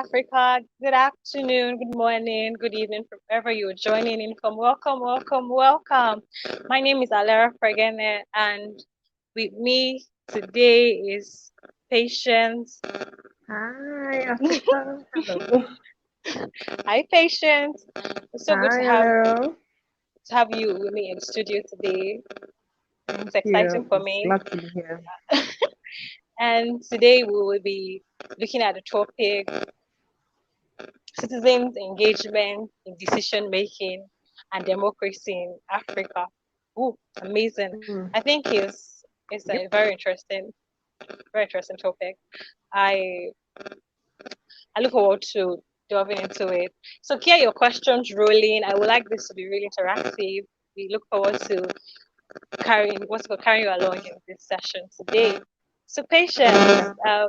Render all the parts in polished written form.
Africa. Good afternoon, good morning, good evening, from wherever you're joining in from. Welcome, welcome, welcome. My name is Alera Fregene, and with me today is Patience. Hi, Africa. Hello. Hi, Patience. It's so good Hi, to hello. have you with me in the studio today. Thank It's exciting you. for It's me. glad to be here. And today we will be looking at the topic citizens' engagement in decision making and democracy in Africa. Ooh, amazing! Hmm. I think it's Yep. a very interesting topic. I I look forward to delving into it. So, keep your questions rolling. I would like this to be really interactive. We look forward to carrying you along in this session today. So, patience. Yeah.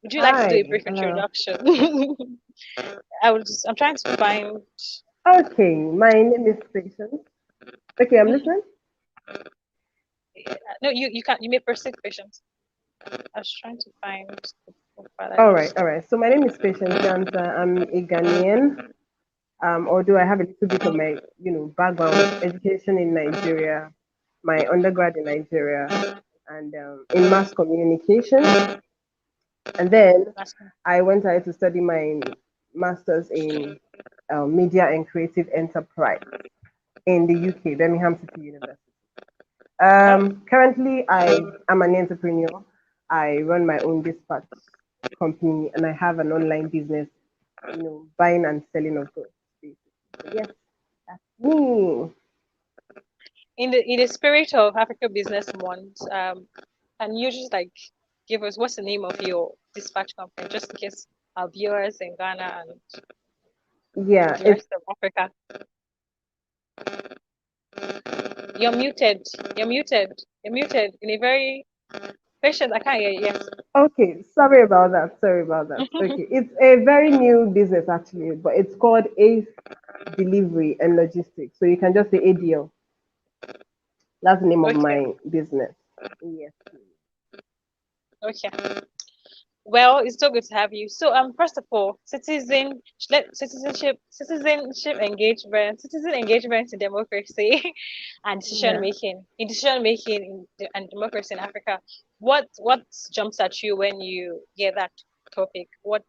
Would you like to do a Hi, brief hello. introduction? I'm trying to find. Okay, my name is Patience. Okay, I'm listening. No, you may proceed, patience. I was trying to find the profile. I All right, lost. all right. So my name is Patience Jansa. I'm a Ghanaian. Although I have a little bit of my, background, education in Nigeria, my undergrad in Nigeria, and in mass communication. And then That's I went ahead to study my master's in media and creative enterprise in the UK, Birmingham City University. oh, Currently, I am an entrepreneur. I run my own dispatch company, and I have an online business, buying and selling of goods. Basically. So yes, that's me. in the spirit of Africa Business Month, can you just like give us what's the name of your dispatch company, just in case our viewers in Ghana and Yeah, the it's rest of Africa? You're muted. You're muted. You're muted in a very patient. I can't hear you. Yes. okay. Sorry about that. Sorry about that. Okay, it's a very new business actually, but it's called Ace Delivery and Logistics. So you can just say ADL. That's the name of Okay. my business. Yes. Okay. Well, it's so good to have you. So, first of all, citizen engagement in democracy, and Yeah. decision making and democracy in Africa. What jumps at you when you hear that topic? What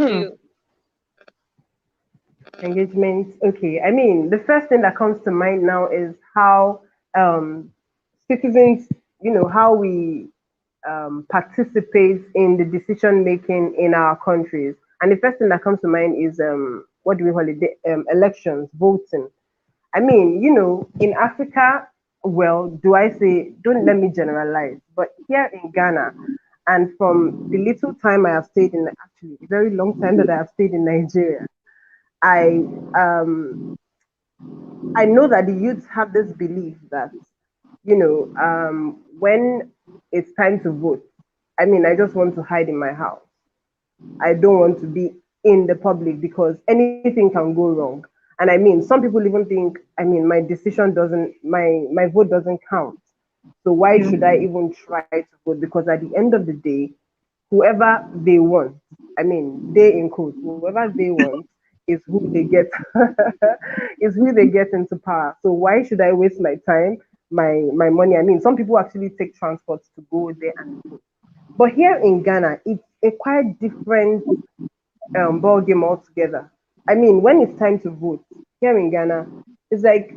do Hmm. you? Engagement. Okay. I mean, the first thing that comes to mind now is how um, citizens, how we participate in the decision making in our countries. And the first thing that comes to mind is what do we call it? Elections, voting. I mean, in Africa, well, do I say, don't let me generalize, but here in Ghana, and from the little time I have stayed in, actually, a very long time that I have stayed in Nigeria, I um, I know that the youths have this belief that, when it's time to vote, I mean, I just want to hide in my house. I don't want to be in the public because anything can go wrong. And I mean, some people even think, I mean, my vote doesn't count. So why should I even try to vote? Because at the end of the day, whoever they want, I mean, they in quotes, whoever they want is who they get, is who they get into power. So why should I waste my time, my money? I mean, some people actually take transport to go there and vote. But here in Ghana, it's a quite different ball game altogether. I mean, when it's time to vote here in Ghana, it's like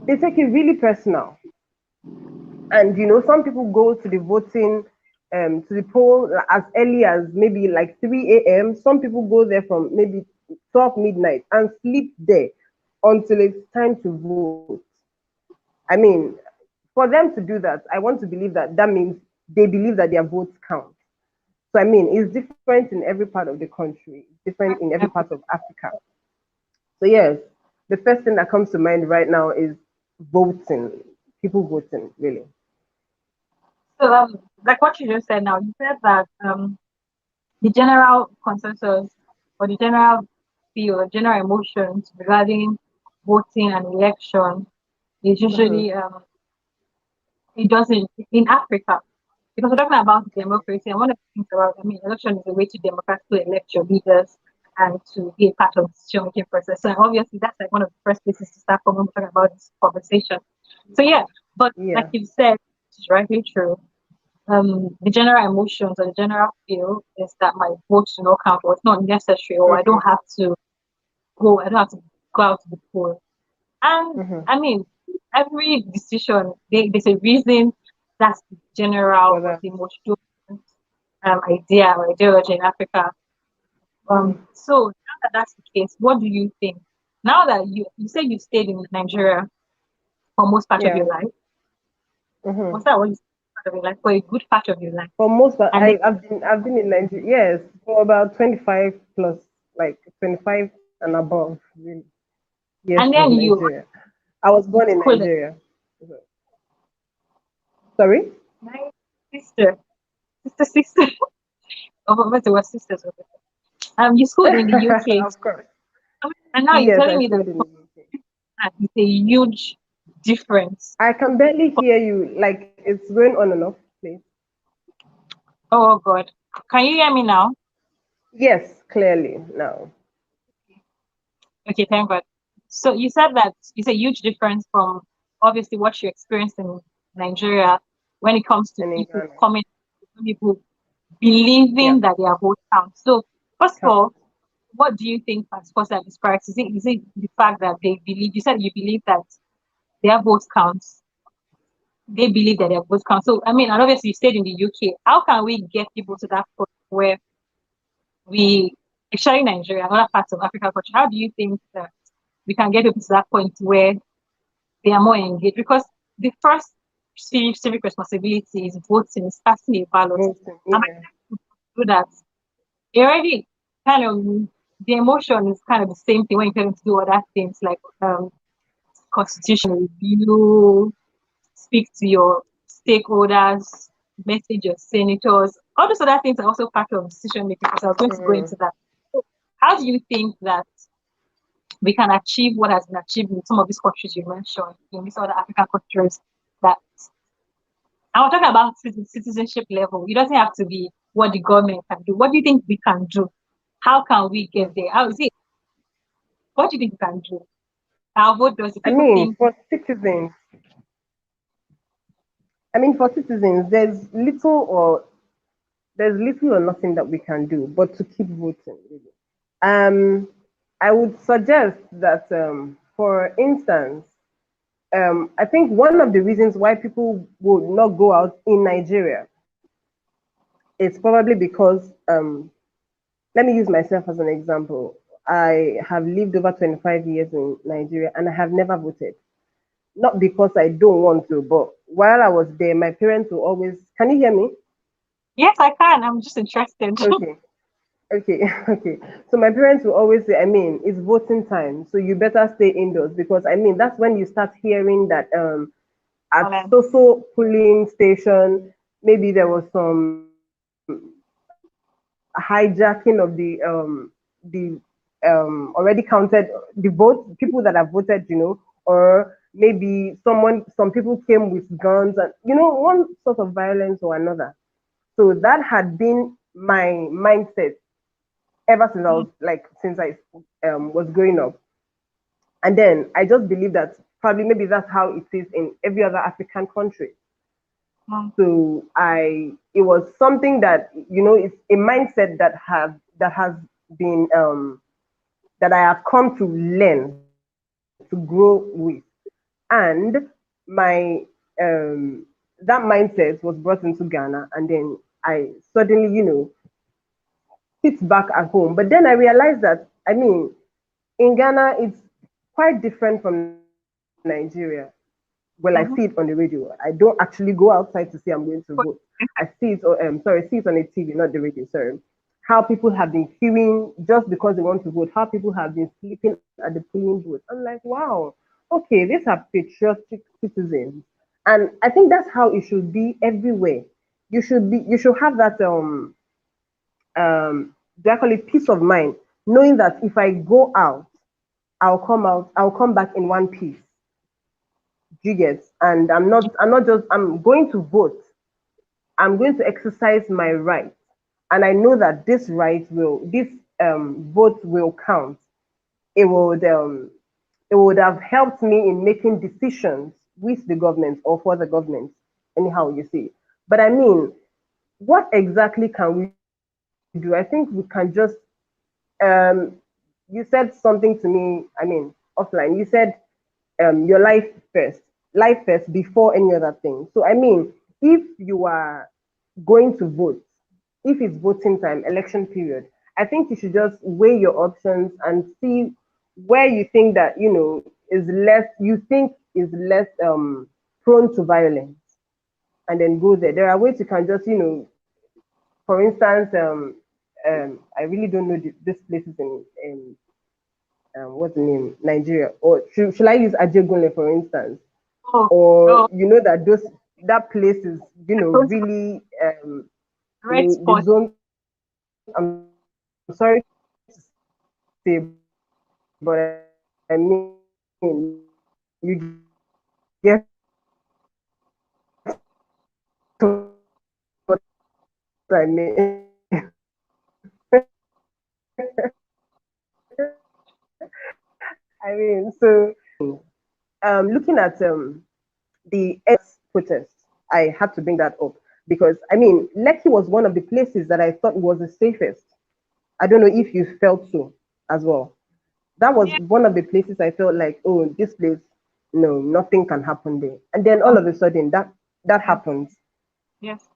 they take it really personal. And some people go to the voting, to the poll as early as maybe like 3 a.m. Some people go there from maybe 12 midnight and sleep there until it's time to vote. I mean, for them to do that, I want to believe that that means they believe that their votes count. So I mean, it's different in every part of the country, different in every part of Africa. So yes, the first thing that comes to mind right now is voting, people voting, really. So, like what you just said now, you said that the general consensus or the general feel, general emotions regarding voting and election is Hmm. usually it doesn't in Africa. because we're talking about democracy, and one of the things about, I mean, election is a way to democratically elect your leaders and to be a part of the decision-making process. So obviously, that's like one of the first places to start from when we're talking about this conversation. So yeah, but like Yeah. you said, it's rightly true. The general emotions or the general feel is that my vote should not count, or it's not necessary, or I don't Mm-hmm. have to go, I don't have to go out to the poll. And Mm-hmm. I mean, every decision, there's a reason. That's the general For or that. the most dominant idea or ideology in Africa. Mm-hmm. So now that that's the case, what do you think? Now that you say you stayed in Nigeria for most part of Yeah. your life, Mm-hmm. was that what you said, part of your life, for a good part of your life? For most part, And then I've been in Nigeria, yes, for about 25 plus, like 25 and above, really, years and from then you Nigeria. I was born in school Nigeria. Sorry? my sister. Oh, but it was sisters over there. You schooled in the UK, Of course. and now you're Yes, telling I me that schooled in the UK. it's a huge difference. I can barely hear you. Like it's going on and off, please. Oh God, can you hear me now? Yes, clearly now. Okay, thank God. So you said that it's a huge difference from obviously what you experienced in Nigeria when it comes to And in people Ghana. coming, people Yeah. believing that their vote counts. So first of Count. all, what do you think has caused that disparity? Is it the fact that they believe? You said you believe that their vote counts. They believe that their vote counts. So I mean, and obviously you stayed in the UK. How can we get people to that point where we, especially Nigeria and other parts of Africa culture, how do you think that we can get people to that point where they are more engaged? Because the first civic responsibility is voting, is casting a ballot. Voting. And Yeah. by do that, it already kind of, the emotion is kind of the same thing when you tell them to do other things like constitution review, speak to your stakeholders, message your senators. All those other things are also part of decision making, because I was going to go Mm. into that. So how do you think that we can achieve what has been achieved in some of these countries you mentioned, in these other African countries, that I'm talking about citizenship level. It doesn't have to be what the government can do. What do you think we can do? How can we get there? How is it? What do you think we can do? Our vote, does the I people mean, think? for citizens, there's little or nothing that we can do but to keep voting, really. Um, I would suggest that, for instance, I think one of the reasons why people would not go out in Nigeria is probably because, let me use myself as an example. I have lived over 25 years in Nigeria and I have never voted. Not because I don't want to, but while I was there, my parents will always, can you hear me? Yes, I can. I'm just interested. Okay. Okay, okay. So my parents will always say, it's voting time, so you better stay indoors because that's when you start hearing that at so polling station, maybe there was some hijacking of the already counted the votes, people that have voted, or maybe some people came with guns and one sort of violence or another. So that had been my mindset ever since I was growing up. And then I just believe that probably maybe that's how it is in every other African country. So it was something that it's a mindset that has been that I have come to learn to grow with, and my that mindset was brought into Ghana, and then I suddenly sit back at home. But then I realized that in Ghana it's quite different from Nigeria. Well, I see it on the radio. I don't actually go outside to say I'm going to vote. I see it, see it on the TV, not the radio. Sorry. How people have been queuing just because they want to vote. How people have been sleeping at the polling booth. I'm like, wow, okay, these are patriotic citizens, and I think that's how it should be everywhere. You should have that they call it peace of mind, knowing that if I go out, I'll come back in one piece. Do you get? And I'm not just I'm going to vote. I'm going to exercise my right, and I know that this vote will count. It would um, it would have helped me in making decisions with the government or for the government, anyhow you see. But I mean, what exactly can we do? I think we can just um, you said something to me, I mean, offline. You said your life first before any other thing. So, I mean, if you are going to vote, if it's voting time, election period, I think you should just weigh your options and see where you think that, is less prone to violence, and then go there. There are ways you can just, for instance, I really don't know this places in what's the name, Nigeria, or should I use Ajegunle for instance, Oh, or no, that that place is those really red the spots. zone. I'm sorry to say, but I mean you get what I mean. I mean, so looking at the protest, I had to bring that up because I mean, Lekki was one of the places that I thought was the safest. I don't know if you felt so as well. That was Yeah. one of the places I felt like, oh, this place, no, nothing can happen there. And then all of a sudden, that happens. Yes.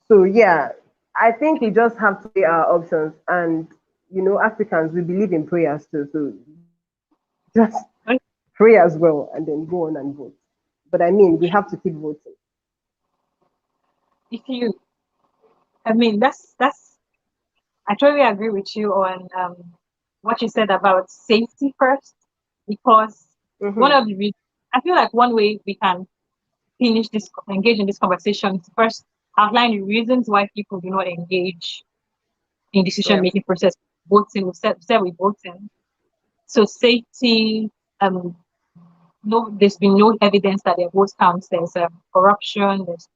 So yeah, I think we just have to weigh our options. And Africans, we believe in prayers too. So just pray as well, and then go on and vote. But I mean, we have to keep voting. If you, I mean, that's. I totally agree with you on what you said about safety first, because one Mm-hmm. of the reasons I feel like one way we can engage in this conversation is first outline the reasons why people do not engage in decision Yeah. making process. Voting, we said with voting. So safety, um, no, there's been no evidence that their vote counts. There's corruption, there's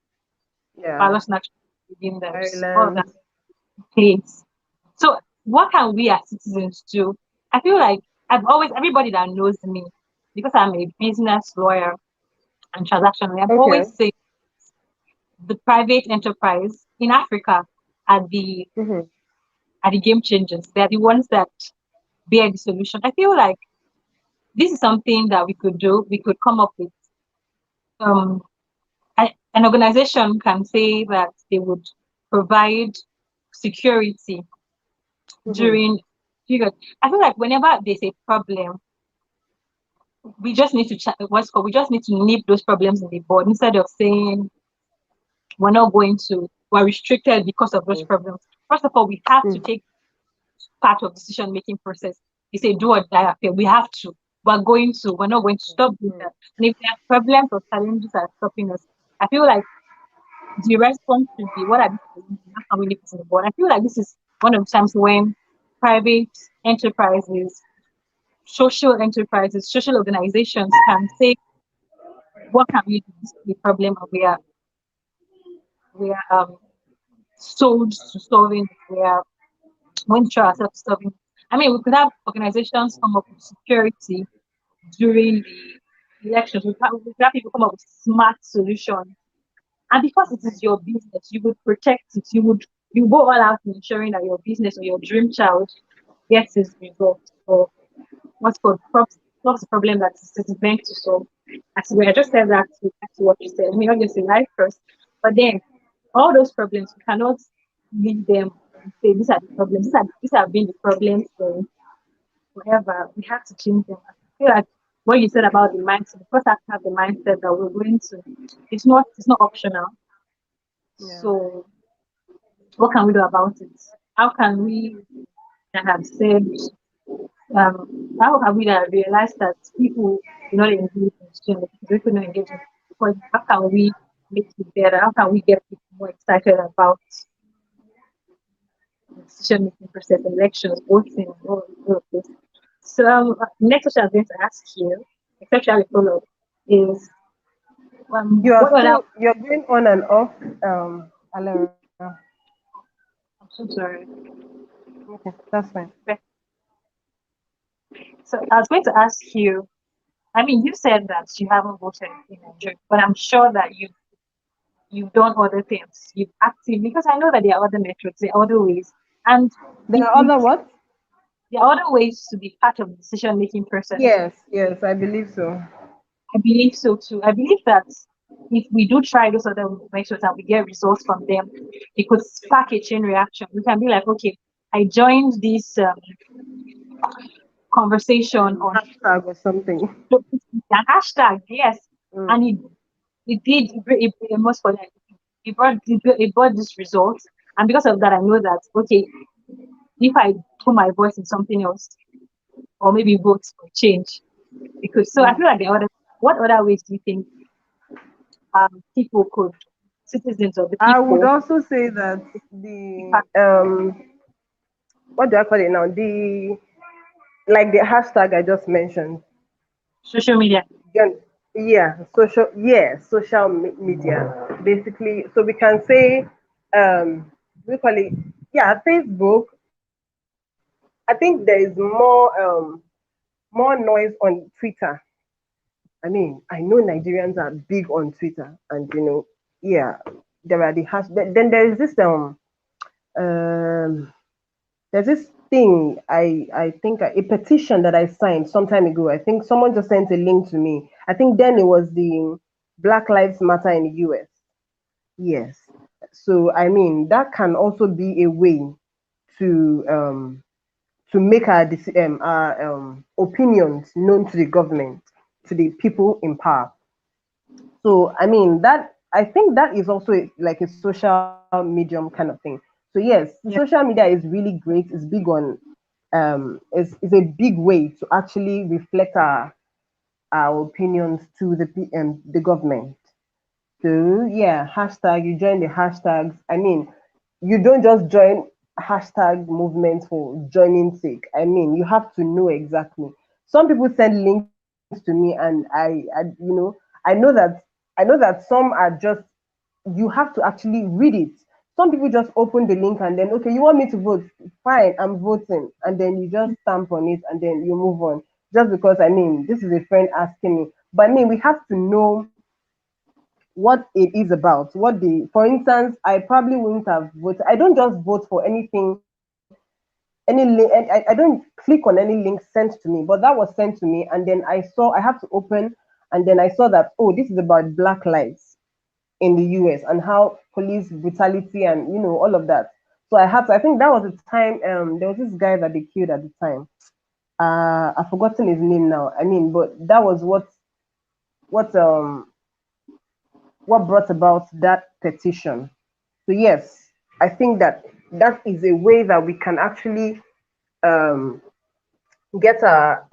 Yeah. ballot snatching, there's all of that Ireland. place. So what can we as citizens do? I feel like everybody that knows me, because I'm a business lawyer and transactional, I've Okay. always said the private enterprise in Africa are the Mm-hmm. are the game changers. They're the ones that bear the solution. I feel like this is something that we could do. We could come up with um an organization can say that they would provide security Mm-hmm. during period. I feel like whenever there's a problem, we just need to we just need to nip those problems in the bud instead of saying we're restricted because of those problems. First of all, we have to Mm-hmm. take part of decision making process. It's a do or die affair. We have to. We're not going to stop doing that. And if there are problems or challenges that are stopping us, I feel like the response should be what are the challenges? How can we nip it in the bud? I feel like this is one of the times when private enterprises, social organizations can say, what can we do? This is the problem, and we are sold to solving it. We are going to try ourselves solving it. I mean, we could have organizations come up with security during the elections. We could have people come up with smart solutions. And because it is your business, you would protect it. You go all out in ensuring that your business or your dream child gets its result, or what's called solves the problem that it is meant to solve. As we I just said that to what you said. I mean, obviously life first, but then all those problems we cannot leave them and say these are the problems. These have been the problems for forever. We have to change them. I feel like what you said about the mindset, we first have to have the mindset that we're going to. It's not optional. Yeah. So what can we do about it? How can we that have said how have we realized that people do not engage in exchange, people do not engage in because how can we make it better? How can we get people more excited about the decision making process, elections, voting, all of this? So next question I'm going to ask you, especially follow, is You are what other still you're going on and off. Hello. I'm so sorry. Okay, that's fine. So I was going to ask you, I mean, you said that you haven't voted in Nigeria, but I'm sure that you've done other things. You've acted because I know that there are other methods, there are other ways. And There if are we other what? there are other ways to be part of the decision making process. Yes, yes, I believe so. I believe so too. I believe that if we do try those other methods and we get results from them, it could spark a chain reaction. We can be like, okay, I joined this conversation on Hashtag or something. the hashtag, yes, Mm. and it most for that. It brought this result, and because of that, I know that okay, if I put my voice in something else, or maybe vote for change, because so I feel like what other ways do you think people could citizens or the I would people also say that be the part what do I call it now? The like the hashtag I just mentioned. of social media? Again, social media. Basically, so we can say we call it Facebook. I think there is more noise on Twitter. I mean, I know Nigerians are big on Twitter, and yeah, there are the hash. Then there is this um there's this thing I think a petition that I signed some time ago. I think someone just sent a link to me. I think then it was the Black Lives Matter in the US. Yes. So I mean that can also be a way to make our opinions known to the government, to the people in power. So I mean that I think that is also like a social medium kind of thing. So yes, Yeah, social media is really great. It's big on is a big way to actually reflect our opinions to the government. So yeah, hashtag you join the hashtags. I mean, you don't just join hashtag movements for joining sake. I mean, you have to know exactly. Some people send links to me, and I know that some are just you have to actually read it. Some people just open the link and then okay, you want me to vote? Fine, I'm voting, and then you just stamp on it and then you move on. Just because I mean, this is a friend asking me, but I mean, we have to know what it is about. For instance, I probably wouldn't have voted. I don't just vote for anything, any link. I don't click on any link sent to me, but that was sent to me, and then I have to open, and then I saw that this is about Black lives in the US and how police brutality and all of that. So I had to. I think that was the time. There was this guy that they killed at the time. I've forgotten his name now. I mean, but that was what um what brought about that petition. So yes, I think that is a way that we can actually um, get our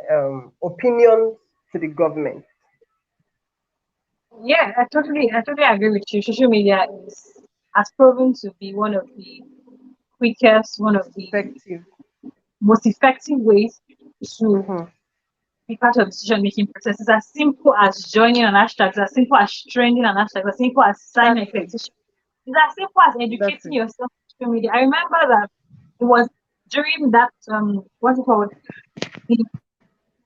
opinions to the government. yeah, I totally agree with you. Social media has proven to be one of the quickest, one of the Effective. most effective ways to Hmm. be part of the decision making process. It's as simple as joining an hashtag, it's as simple as trending an hashtag, it's as simple as signing a That's it. petition. It's as simple as That's educating it. yourself on social media. I remember that it was during that what's it called? The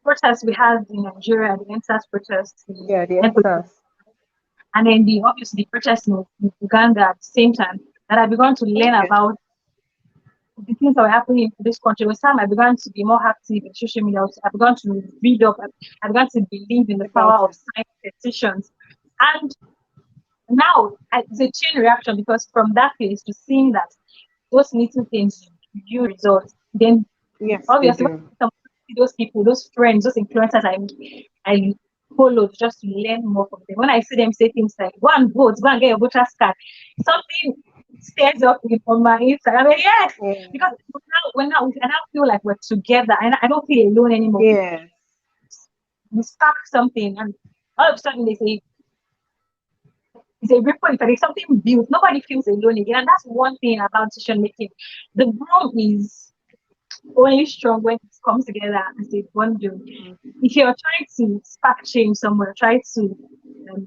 protest we had in Nigeria, the NSAS protest, Yeah, the answers. and then obviously the protest in Uganda at the same time that I began to learn Okay. about the things that were happening in this country. It was time I began to be more active in social media. I began to read up. I began to believe in the About power of it. signing petitions. And now it's a chain reaction because from that place to seeing that those little things you results, then Yes, they obviously when do. those people, those friends, those influencers I follow just to learn more from them. When I see them say things like go and vote, go and get your voter's card, something stares up on my inside. I mean, yes, Yeah. because now I now feel like we're together and I don't feel alone anymore. Yes. We spark something and all of a sudden they say it's a ripple effect, it's something built. Nobody feels alone again. And that's one thing about decision making. The group is only strong when it comes together as a bundle. If you're trying to spark change somewhere, try to um,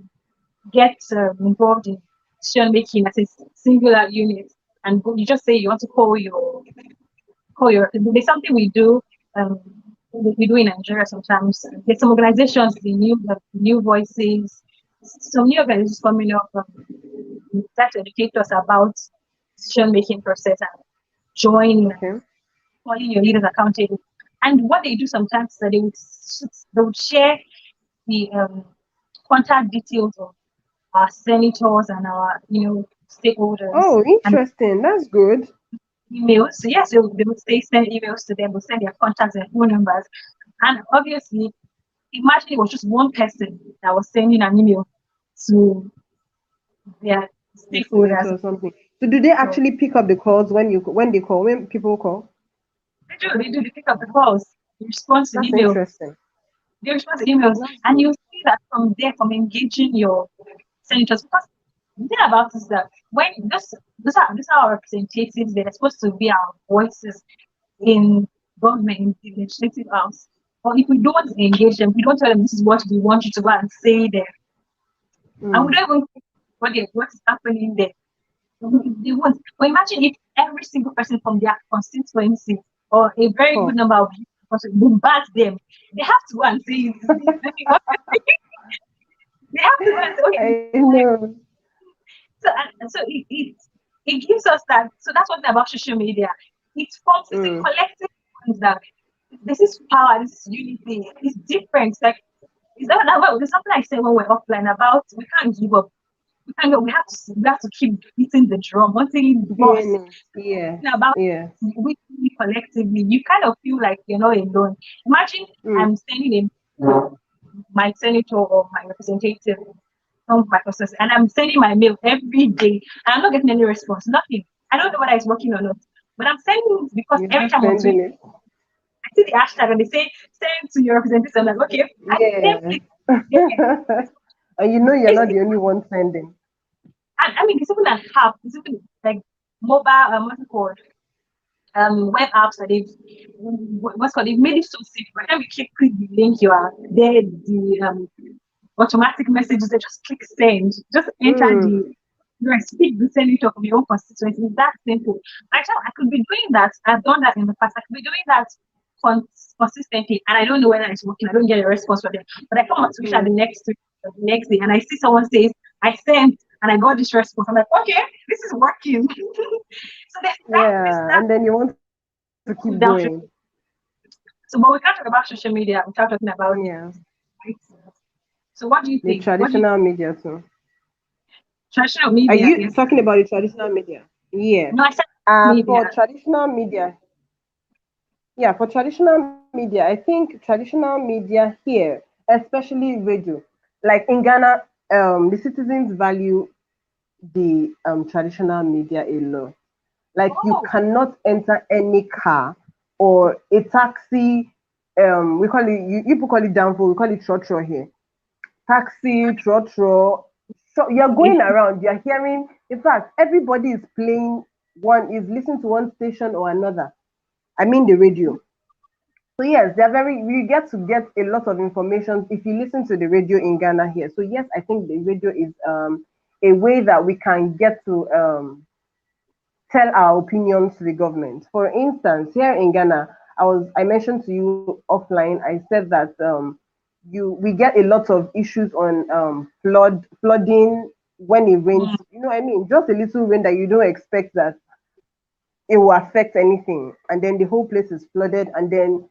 get involved in decision making as a singular unit, and you just say you want to call your. There's something we do. Um, we do in Nigeria sometimes. There's some organizations, the new voices, some new organizations coming up that educate us about decision making process and join, Okay. holding your leaders accountable. And what they do sometimes is that they would share the contact details of our senators and our stakeholders Oh, and interesting. That's good. emails. So yes, they would say send emails to them, would send their contacts and phone numbers. And obviously, imagine it was just one person that was sending an email to their The senator stakeholders. or something. So do they So actually pick up the calls when people call? they pick up the calls, they respond to That's emails, interesting. they respond to emails, That's and good. you see that from there, from engaging your senators. Because the thing about it is that when these are our representatives, they're supposed to be our voices in government, in the legislative house. But if we don't engage them, we don't tell them this is what we want you to go and say there, and we Mm. don't even think what's happening there. They won't. But imagine if every single person from their constituency or a very good Oh, number of people bombard them. They have to go and say it. They have to go and say, okay. I know. So it gives us that. So that's one thing about social media. It forms, it's a Mm. collective forms that this is power, this is unity. It's different. It's like it's not that well. There's something I say when we're offline about we can't give up. We have to keep beating the drum until it busts. Doing it. Yeah. About Yeah. we collectively, you kind of feel like you're not alone. Imagine Mm. I'm sending my senator or my representative some of my process, and I'm sending my mail every day, and I'm not getting any response, nothing. I don't know whether it's working or not, but I'm sending it because You every keep time on Twitter, sending it. I see the hashtag and they say send to your representative. I'm like, okay, I send Yeah. it. Yeah. And you know you're not the only one sending. And I mean, it's even an app, it's even like mobile, what's it called? Web apps that they've made it so simple. By the time you click the link, you are there. The automatic messages, they just click send, just enter Mm. the speak the senator of your own constituency. It's that simple. I could be doing that. I've done that in the past. I could be doing that consistently, and I don't know whether it's working. I don't get a response from them. But I come on Twitter the Mm. next week, or the next day, and I see someone says, I sent and I got this response. I'm like, okay, this is working. So there's Yeah. that And then you want to keep without. going. So, but we can't talk about social media without talking about Yeah. it. So, what do you The think? What do you traditional media too. traditional Are media you is? talking about the traditional media? Yeah. No, I said For media. traditional media, yeah, for traditional media, I think traditional media here, especially radio, like in Ghana, the citizens value the traditional media a lot. Like you Oh, cannot enter any car or a taxi. We call it you people call it downfall. We call it trotro here. Taxi, trotro. So you're okay. going around. You're hearing. In fact, everybody is playing one is listening to one station or another. I mean the radio. So yes, they're very. You get a lot of information if you listen to the radio in Ghana here. So yes, I think the radio is a way that we can get to tell our opinions to the government. For instance, here in Ghana, I mentioned to you offline. I said that we get a lot of issues on flooding when it rains. Mm, You know what I mean? Just a little rain that you don't expect that it will affect anything, and then the whole place is flooded. And then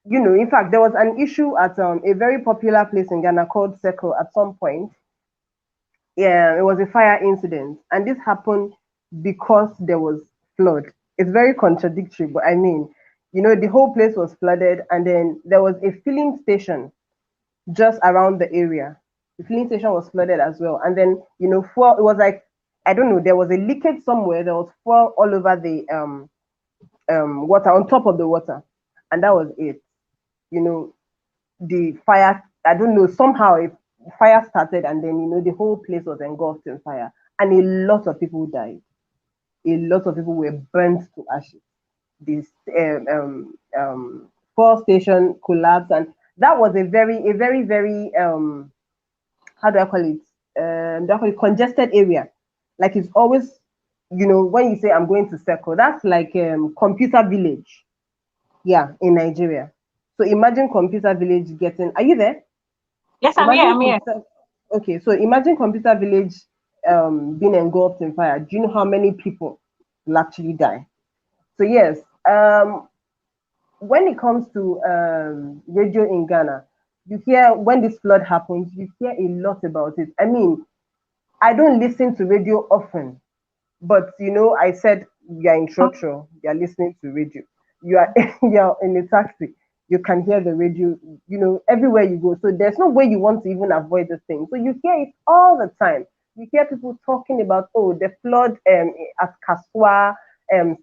in fact, there was an issue at a very popular place in Ghana called Circle at some point. Yeah, it was a fire incident, and this happened because there was flood. It's very contradictory, but I mean, the whole place was flooded, and then there was a filling station just around the area. The filling station was flooded as well, and then fuel. It was like, I don't know, there was a leakage somewhere. There was fuel all over the water, on top of the water, and that was it. You know, the fire, I don't know, somehow a fire started, and then the whole place was engulfed in fire, and a lot of people died. A lot of people were burnt to ashes. This power station collapsed, and that was a very, very how do I call it? Do I call it congested area? Like it's always, when you say I'm going to circle, that's like computer village. Yeah, in Nigeria. So imagine computer village getting. Are you there? Yes, I'm here. Imagine I'm here. computer. Okay, so imagine computer village being engulfed in fire. Do you know how many people will actually die? So yes, when it comes to radio in Ghana, you hear when this flood happens, you hear a lot about it. I mean, I don't listen to radio often, but I said you're in Trotro, you're listening to radio. You are you're in a taxi, you can hear the radio, everywhere you go. So there's no way you want to even avoid the thing. So you hear it all the time. You hear people talking about, oh, the flood at Kaswa,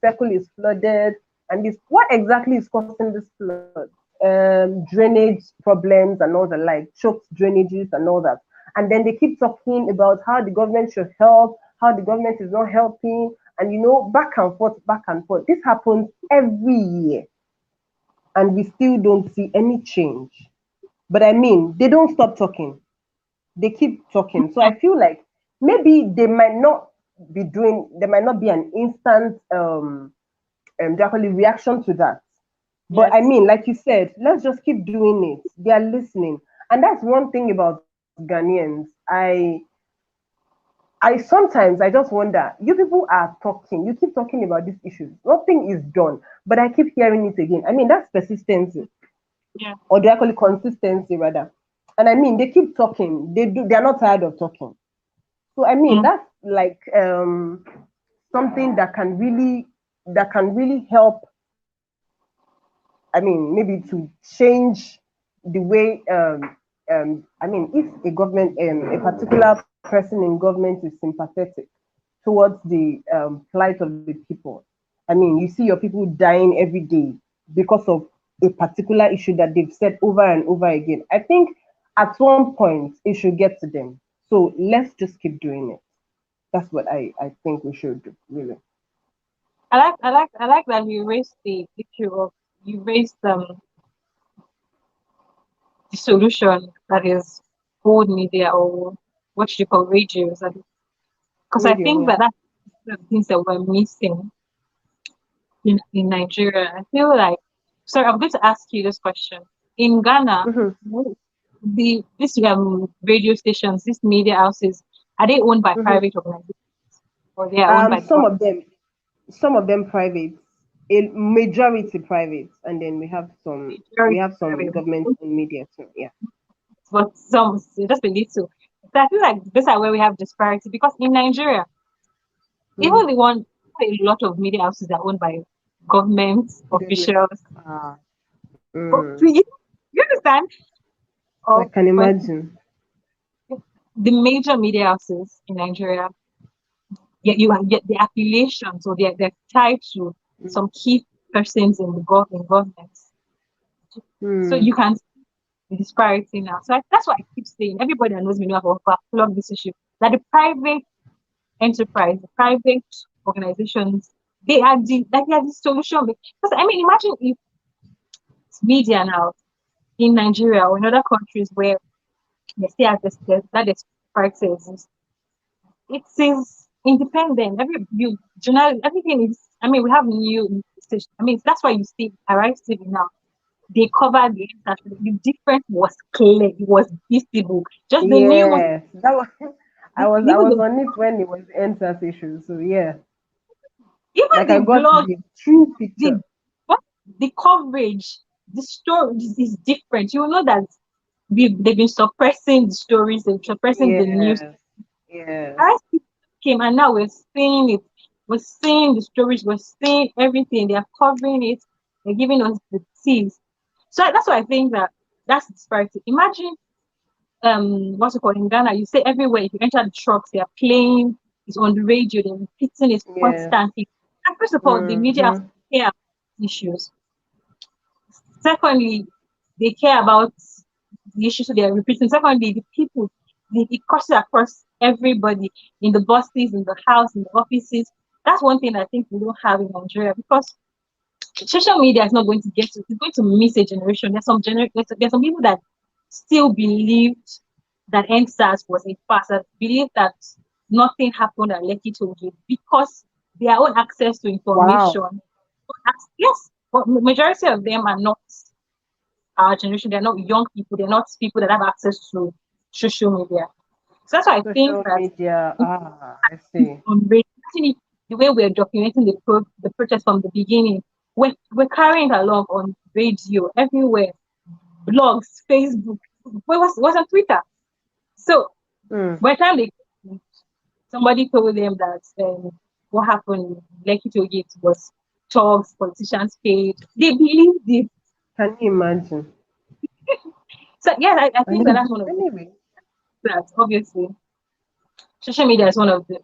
Circle is flooded, and this what exactly is causing this flood? Drainage problems and all the like, choked drainages and all that. And then they keep talking about how the government should help, how the government is not helping, and back and forth, back and forth. This happens every year, and we still don't see any change. But I mean, they don't stop talking. They keep talking. So I feel like maybe they might not there might not be an instant definitely reaction to that. But Yes. I mean, like you said, let's just keep doing it. They are listening. And that's one thing about Ghanaians. I sometimes I just wonder, you people are talking, you keep talking about these issues. Nothing is done, but I keep hearing it again. I mean, that's persistency, Yeah. or do I call it consistency rather? And I mean, they keep talking. They are not tired of talking. So I mean, Mm. that's like something that can really help. I mean, maybe to change the way. I mean, if a government, a particular person in government is sympathetic towards the plight of the people. I mean, you see your people dying every day because of a particular issue that they've said over and over again. I think at one point it should get to them. So let's just keep doing it. That's what I think we should do, really. I like that you raised the issue of you raised the solution that is old media or what you call radios, because I Radio, think yeah. that that's the things that we're missing in Nigeria. I feel like, sorry, I'm going to ask you this question. In Ghana, Hmm. these radio stations, these media houses, are they owned by Hmm. private organizations or they are owned by the Some government? of them, private, a majority private, and then we Majority have some private, government owned media too. Yeah. but some just a little. So I feel like these are where we have disparity because in Nigeria, Mm. even the one a lot of media houses are owned by government Government. officials. Ah. But Mm. you understand? I Or can for imagine. the major media houses in Nigeria, you get the affiliations or they're tied to Mm. some key persons in the government. So Mm. you can see the disparity now. So that's why I keep saying everybody that knows me know about plug this issue. That the private enterprise, the private organizations, they are the solution. Because I mean, imagine if media now in Nigeria or in other countries where they say that disparity exists, it is independent. Everything is. I mean, we have new station. I mean, that's why you see Arise TV now. They covered the entire. The difference was clear. It was visible. Just the news, Yes, that was. I even was the on it when it was NSAS issue. So yeah, even like I the got blog, the true picture. the what the coverage, the story is different. You will know that they've been suppressing the stories, they're suppressing the news. Yes. Yes. Arise TV came and now we're seeing it. We're seeing the stories. We're seeing everything. They are covering it. They're giving us the teas. So that's why I think that that's the disparity. Imagine what's it called in Ghana? You say everywhere if you enter the trucks, they are playing, it's on the radio, they're repeating it Yes. constantly. And first of all, the media have to Mm-hmm. care about issues. Secondly, they care about the issues they are repeating. Secondly, the people, it crosses across everybody in the buses, in the house, in the offices. That's one thing I think we don't have in Nigeria because social media is not going to get to, it's going to miss a generation. There's some people that still believed that NSAS was a farce, that believe that nothing happened at Lekki Tollgate because their own access to information. Wow. Yes, but majority of them are not our generation. They're not young people. They're not people that have access to social media. So that's why I think Social that media. Ah, I see. on radio, actually, the way we're documenting the protest from the beginning, we're carrying it along on radio everywhere, blogs, Facebook, was on Twitter. So Mm. by the time somebody told them that what happened in Lekki Tollgate was talks, politicians paid, they believed it. Can you imagine? So yeah, I I think that mean, that's one of the anyway. that obviously social media is one of the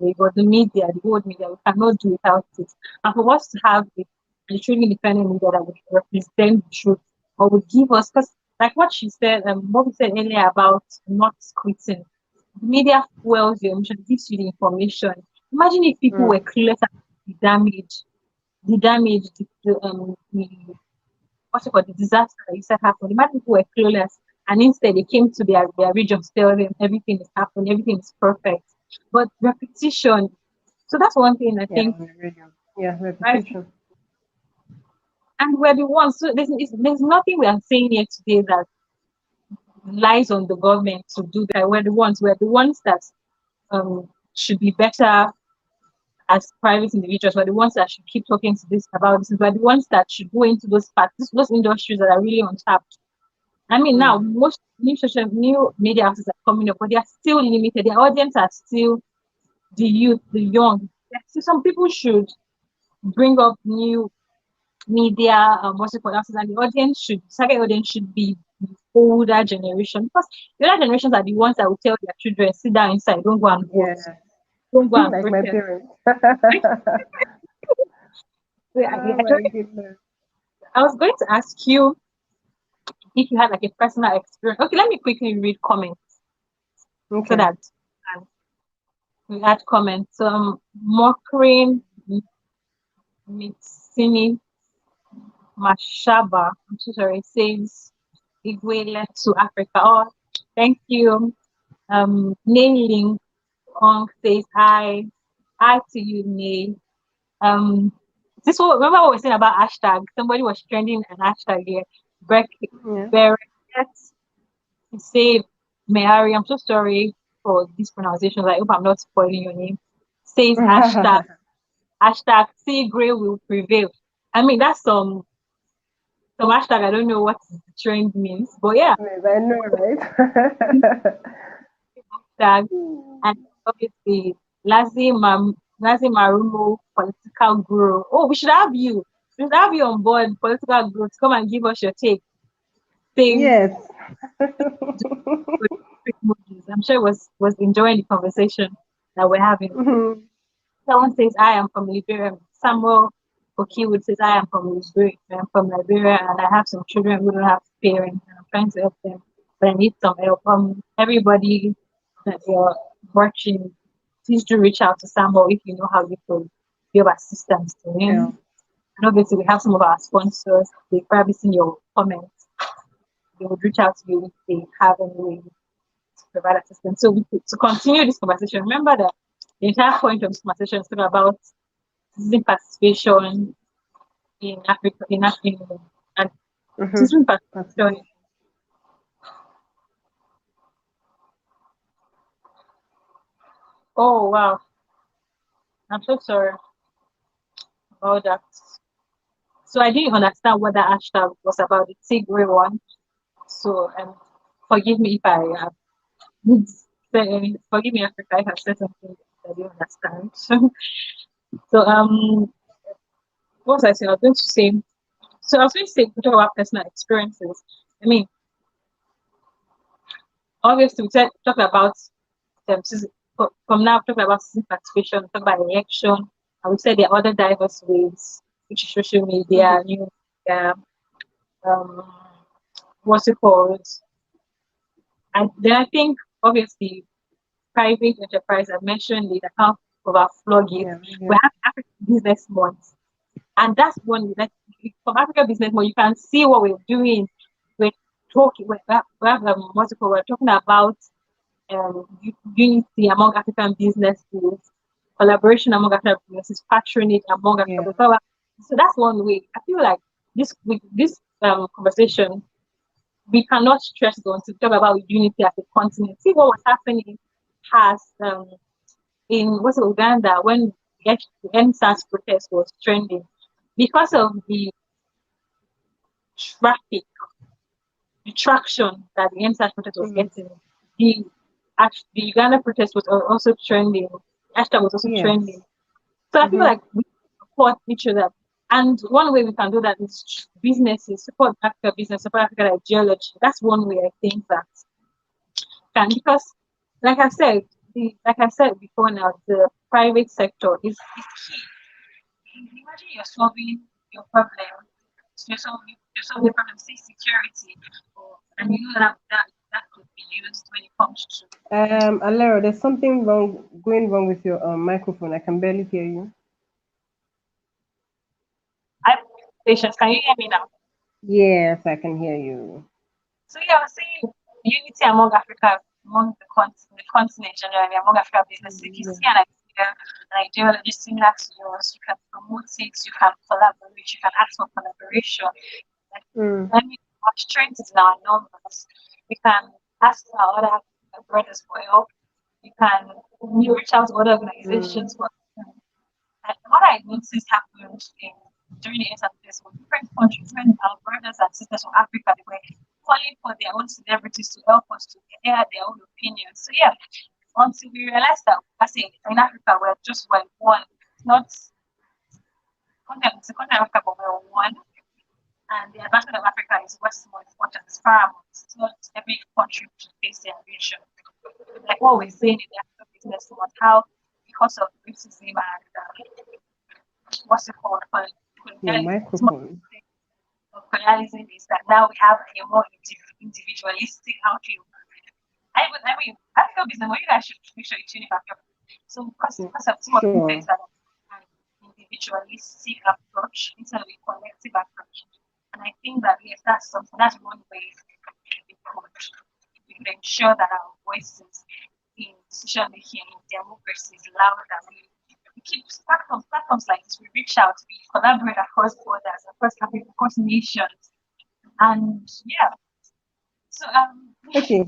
way, but the media, the old media, we cannot do without it. And for us to have a truly independent media that would represent the truth or would give us, because like what she said, what we said earlier about not quitting, the media fuels your emotion, gives you the information. Imagine if people were Mm. clueless about the damage, the what's it called, the disaster that you said happened. Imagine people were clueless and instead they came to their regions, tell them everything is happening, everything is perfect. But repetition, so that's one thing I Yeah, think, on the radio. Yeah, right? repetition. And we're the ones, so there's nothing we are saying here today that lies on the government to do that. We're the ones that should be better as private individuals. We're the ones that should keep talking to this about this. We're the ones that should go into those parts, those industries that are really untapped. I mean, now Mm. most new media houses are coming up, but they are still limited. Their audience are still the youth, the young. So some people should bring up new media, what's it called, houses, and the target audience should be the older generation because the older generations are the ones that will tell their children, sit down inside, don't go and vote, Yeah, don't go and like my protest. parents. So Oh my goodness. I was going to ask you if you had like a personal experience. Okay, let me quickly read comments so Okay. that we had comments. Mokrin Mitsini Mashaba, I'm so sorry, says Igwele to Africa. Oh, thank you. Nailing Ong says hi. Hi to you, Nay. Um, remember what we were saying about hashtag? Somebody was trending an hashtag here. Yeah. Beret say Mehari, I'm so sorry for these pronunciations. I hope I'm not spoiling your name. Says hashtag see grey will prevail. I mean that's some hashtag. I don't know what the trend means, but yeah, Yes, I know, right? hashtag and obviously Lazi Marumo political guru. Oh, we should have you. We should have you on board political guru to come and give us your take. Things Yes. I'm sure was enjoying the conversation that we're having. Mhm. Someone says, I am from Liberia. Samuel Okiwood says, I am from Liberia. I'm from Liberia and I have some children who don't have parents and I'm trying to help them, but I need some help. Everybody that you're watching, please do reach out to Samuel if you know how you could be of assistance to Yeah. him. And obviously, we have some of our sponsors. They've probably seen your comments. They would reach out to you if they have any way to provide assistance. So to continue this conversation, remember that the entire point of this conversation is about citizen participation in Africa, and Mm-hmm. citizen That's participation. Oh wow, I'm so sorry about that. So I didn't understand what that hashtag was about, the Tigray one. So forgive me if I forgive me Africa if I said something that I didn't understand. So what was I saying? I was going to say. So I was going to say, we talk about personal experiences. I mean, obviously, talk about from now, talking about citizen participation, talk about election, and we said there are other diverse ways, which is social media, Mm-hmm. new media, um, what's it called? And then I think, obviously, private enterprise, I mentioned it, I can't overflog it. Yeah. We Yeah. have African Business Month, and that's one that from African Business Month, you can see what we're doing. We're talking, we have what's it called? We're talking about unity among African businesses, collaboration among African businesses, patronage among African Yeah. businesses. So that's one way. I feel like this conversation, we cannot stress on to talk about unity as a continent. See what was happening has in what's it, Uganda when the NSAS protest was trending because of the traffic, the traction that the NSAS protest was getting. The the Uganda protest was also trending. Hashtag was also Yes. trending. So I feel like we support each other. And one way we can do that is businesses, support Africa business, support Africa ideology. That's one way I think that can, because like I said, like I said before now, the private sector is key. Imagine you're solving your problem, you're solving the problem, say security, and you know that could be used when it comes to Alero, there's something going wrong with your microphone. I can barely hear you. patients. Can you hear me now? Yes, I can hear you. So yeah, I was saying unity among Africa, among the continent generally, among African businesses. If you see an ideology similar to yours, you can promote it, you can collaborate, you can ask for collaboration. I mean, our strength is in our numbers. We can ask our other brothers for help. You can reach out to other organizations for help. And what I noticed happened during the interface with different countries, when our brothers and sisters from Africa, they were calling for their own celebrities to help us to air their own opinions. So yeah, until we realized that I say in Africa we're just one. It's not it's a continent of Africa, but we're one. And the advancement of Africa is what's more important, it's paramount. It's not every country should face their vision. Like what we're saying in the African business about how because of racism and what's it called? Your microphone. Colonialism is that now we have a more individualistic outlook. I mean, African business, well, you guys should make sure you tune in back up. So, because of some of the things that are an individualistic approach instead of a collective approach. And I think that, yes, that's one way we could ensure that our voices in decision making, in democracy is loud and we keep platforms like this. We reach out, we collaborate across borders, across Africa, across nations, and yeah. So okay.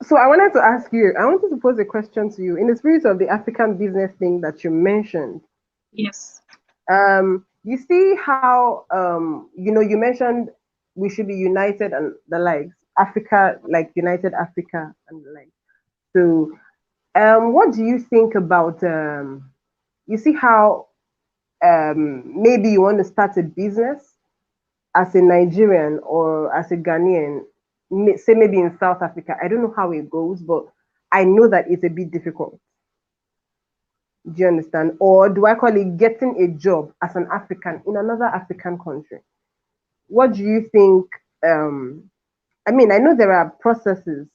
So I wanted to ask you. I wanted to pose a question to you in the spirit of the African business thing that you mentioned. Yes. You see how you mentioned we should be united and the likes. Africa, like United Africa and the likes. So what do you think about you see how maybe you want to start a business as a Nigerian or as a Ghanaian, say maybe in South Africa. I don't know how it goes, but I know that it's a bit difficult. Do you understand? Or do I call it getting a job as an African in another African country? What do you think? I mean, I know there are processes,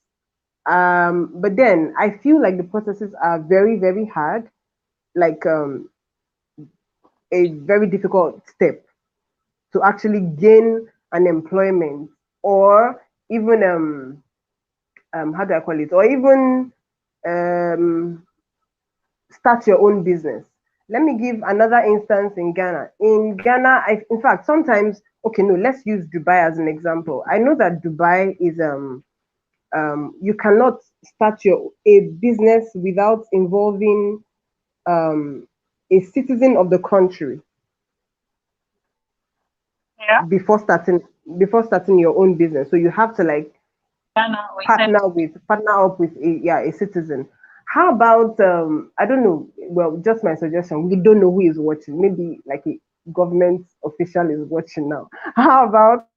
but then I feel like the processes are very, very hard, like a very difficult step to actually gain an employment or even how do I call it? Or even start your own business. Let me give another instance in Ghana. In Ghana, in fact, sometimes, okay, no, let's use Dubai as an example. I know that Dubai is you cannot start a business without involving a citizen of the country. Yeah. Before starting your own business. So you have to like partner up with a citizen. How about I don't know, well, just my suggestion. We don't know who is watching. Maybe like a government official is watching now. How about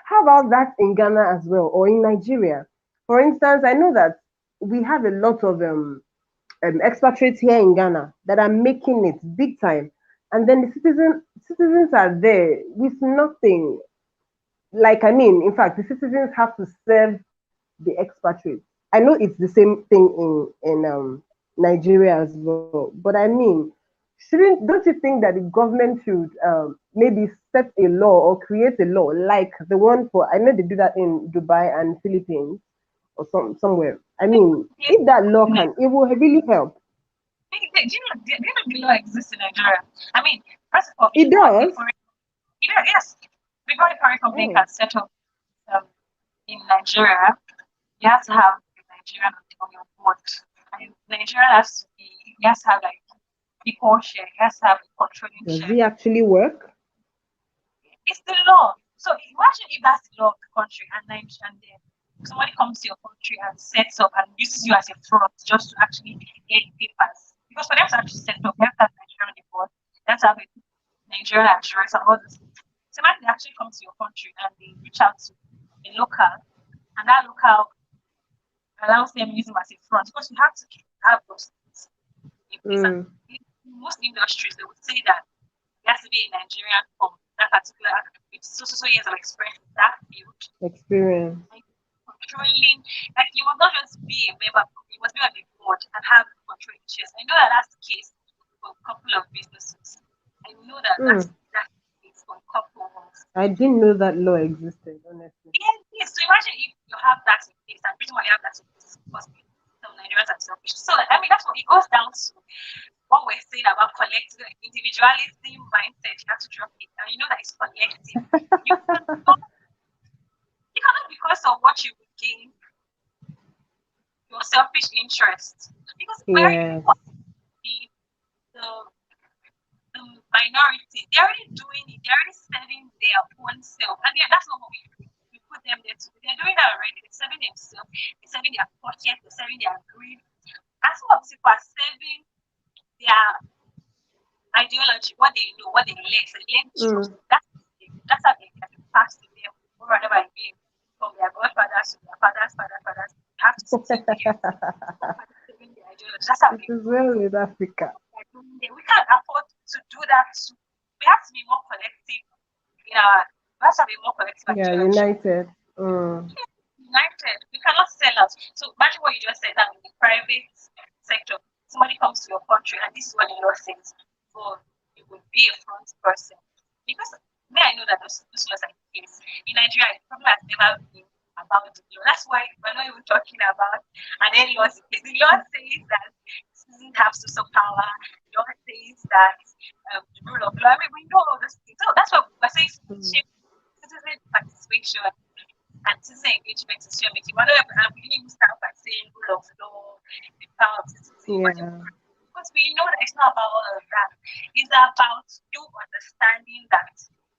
how about that in Ghana as well or in Nigeria? For instance, I know that we have a lot of expatriates here in Ghana that are making it big time, and then the citizens are there with nothing. Like, I mean, in fact, the citizens have to serve the expatriates. I know it's the same thing in Nigeria as well, but I mean, don't you think that the government should maybe set a law or create a law like the one for, I know they do that in Dubai and Philippines, or somewhere. I mean, if that law can, it will really help. Do you know the law exists in Nigeria? I mean, first of all, It does. yes, before a foreign company Oh. can set up in Nigeria, you have to have a Nigerian on your board. And Nigeria has to have like equal share, it has to have a controlling Does share. it actually work? It's the law. So imagine if that's the law of the country and then somebody comes to your country and sets up and uses you as a fraud just to actually get papers. Because for them to actually set up, they have to have Nigeria on the board, they have to have a Nigerian insurance and all this. So imagine they actually come to your country and they reach out to a local, and that local allows them use them as a front because you have to have those things in place. And in most industries, they would say that there has to be a Nigerian from that particular with so years of experience in that field. Experience. Controlling, like you must not just be a member, you must be on the board and have controlling shares. I know that that's the case for a couple of businesses. I know that that's the case for a couple of I didn't know that law existed, honestly. Yes. So imagine if you have that in place, and the reason why you have that in place is because some Nigerians are selfish. So I mean, that's what it goes down to what we're saying about collective individualism mindset. You have to drop it, and you know that it's collective. You cannot because of what you would gain, your selfish interest. Because where you want the minority, they're already doing it, they're already serving their own self. And yeah, that's not what we put them there to do. They're doing that already. They're serving themselves, they're serving their pocket, they're serving their greed. And some of people are serving their ideology, what they know, what they learn. So they learn truth. That's how they can pass to them or whatever it is from their godfathers to their fathers. You have to see their ideology. That's how it is well with Africa. We can't afford to do that. We have to be more collective. We have to be more collective. Yeah, united. United. We cannot sell out. So imagine what you just said that in the private sector, somebody comes to your country and this is what the law says. So you would be a front person. Because I know that those laws are in place. In Nigeria, the problem has never been about the law. That's why we're not even talking about and then laws. The law says that citizens have social power. The law says that the rule of law. I mean, we know all those things. So that's what we're saying. Citizen participation and citizen engagement is your making. We didn't even start by saying rule of law, the power of citizen. Because we know that it's not about all of that. It's about you understanding that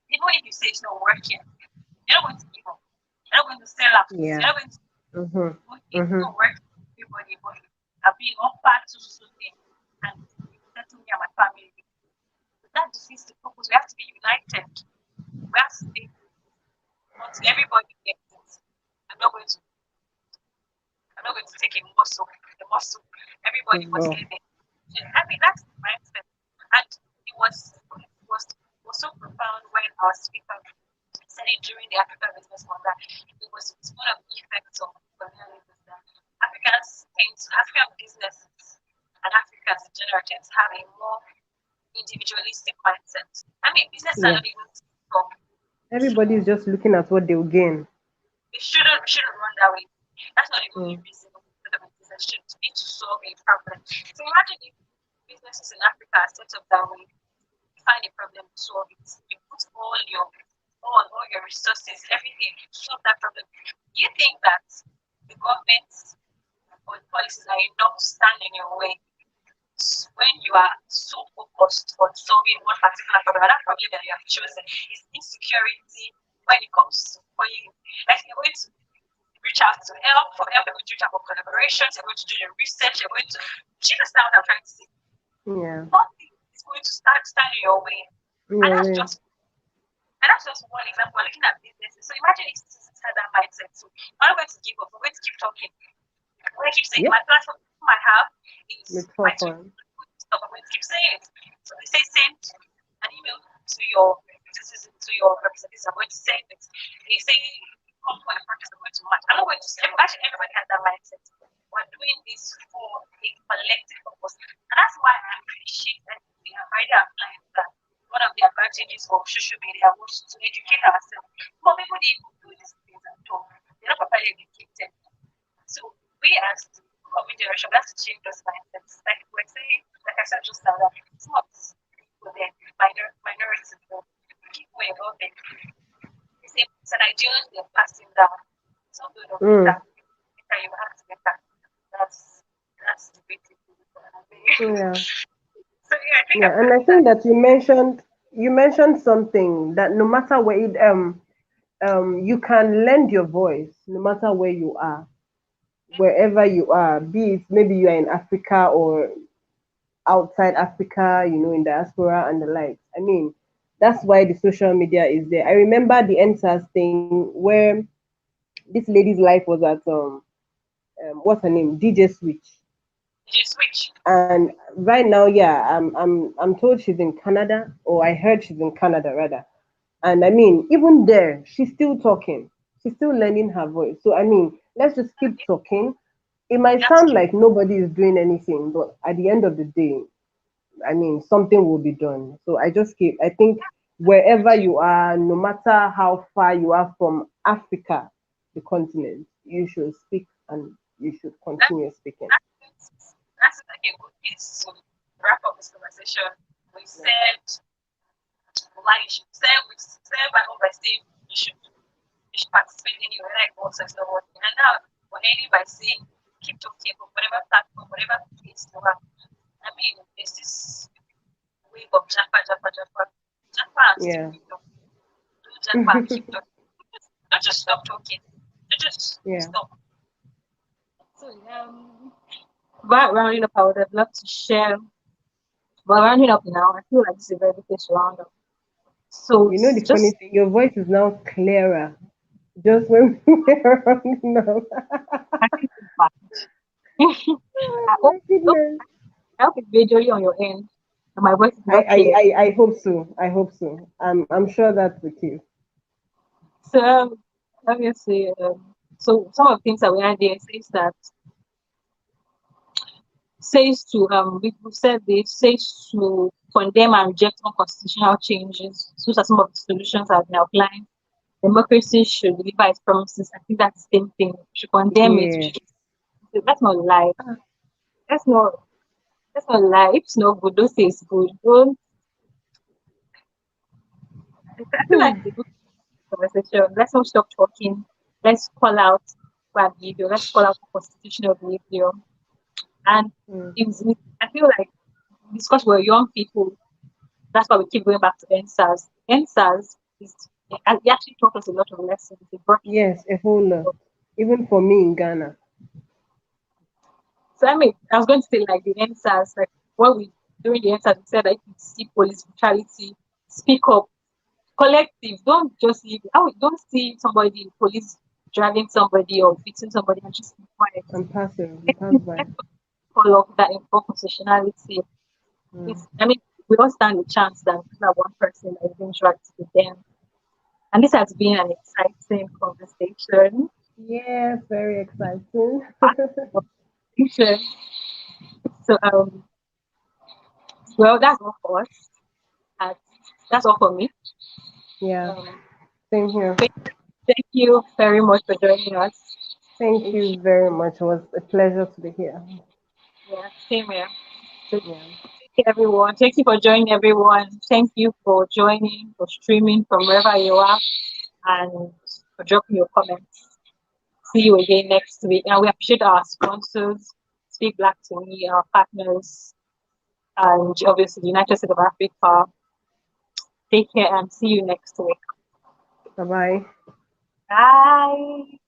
even if you say it's not working, you're not going to give up. You're not going to sell out. You're not going to it's not working for everybody, but I've been offered to something and settle me and my family. That defeats the purpose. We have to be united. We have to stay until everybody gets it. I'm not going to take a muscle. The muscle. Everybody must get it. I mean, that's the mindset. And it was so profound when our speaker said it during the African Business Month that it's one of the effects of colonialism that African businesses and Africans in general tend to have a more individualistic mindset. I mean, businesses are not even strong. Everybody is just looking at what they'll gain. It shouldn't run that way. That's not the only reason for the business should be to solve a problem. So imagine if businesses in Africa are set up that way. You find a problem, solve it. You put all your resources, everything to solve that problem. Do you think that the government or the policies are enough to stand in your way when you are so focused on solving one particular problem? That problem that you have chosen is insecurity when it comes to when you like you're going to reach out to help, you're going to reach out for collaborations, you're going to do your research, you're going to understand what I'm trying to say. Nothing is going to stand in your way. And that's just one example. We're looking at businesses. So imagine if citizens had that mindset. So we're not going to give up, we're going to keep talking. We're going to keep saying my platform I have is my tool. I'm going to keep saying it. So they say send an email to your citizens, to your representatives. I'm going to send it. They say come for a practice, I'm going to match. I'm not going to say actually everybody has that mindset. We're doing this for a collective purpose. And that's why I appreciate that we are already applying that. One of the advantages of social media was to educate ourselves. But people didn't do these things at all. They're not properly educated. So we as the coming generation, we have to change those mindsets. Like we're saying, like I said just now, that it's not people there, minorities, people involved in it's an ideology they're passing down. It's not good of that. That you have to get that. That's the basic thing. Yeah. So yeah, I think Yeah, and I think that you mentioned something that no matter where you can lend your voice no matter where you are, wherever you are, be it maybe you are in Africa or outside Africa, in diaspora and the likes. I mean, that's why the social media is there. I remember the NSAS thing where this lady's life was at what's her name, DJ Switch. switch. And right now, yeah, I'm told she's in Canada, or I heard she's in Canada rather. And I mean, even there, she's still talking. She's still learning her voice. So I mean, let's just keep talking. It might sound like nobody is doing anything, but at the end of the day, I mean, something will be done. So I think wherever you are, no matter how far you are from Africa, the continent, you should speak and you should continue speaking. That's like a good piece to wrap up this conversation. We said why you should say by saying you should participate in your like also is not working. And now we're ending by saying keep talking from whatever platform, whatever place you are. I mean, it's this wave of Japa. Japa has to keep talking. Do Japa, keep talking. Don't just stop talking. Don't just stop. So but rounding up, I would have loved to share. But rounding up now, I feel like this is a very good place to round up. So the funny thing, your voice is now clearer. Just when we're rounding up. I hope it's visually on your end. And my voice is not clear. I hope so. I hope so. I'm sure that's the case. So let me see. So some of the things that we had there says to we said this says to condemn and reject unconstitutional changes. Those are some of the solutions I've been outlined. Democracy should deliver its promises. I think that's the same thing. We should condemn it. That's not lie. That's not lie. It's not good. Don't say it's good. Don't. I feel like the good conversation. Let's not stop talking. Let's call out bad behavior. Let's call out constitutional behavior. And I feel like because we're young people, that's why we keep going back to NSAS. NSAS it actually taught us a lot of lessons. Yes, a whole lot. Even for me in Ghana. So I was going to say like the NSAS, like what we during the NSAS we said that if you see police brutality, speak up. Collective, don't just leave. Don't see somebody police driving somebody or beating somebody and just be quiet. And passive. Call up that constitutionality. I mean, we all stand a chance that one person is being dragged to them. And this has been an exciting conversation. Yes, very exciting. So well, that's all for us. That's all for me. Yeah. Same here. Thank you very much for joining us. Thank you very much. It was a pleasure to be here. Yeah, same here. So, thank you, everyone. Thank you for joining, everyone. Thank you for joining, for streaming from wherever you are, and for dropping your comments. See you again next week. And we appreciate our sponsors, Speak Black to Me, our partners, and obviously the United States of Africa. Take care and see you next week. Bye-bye. Bye.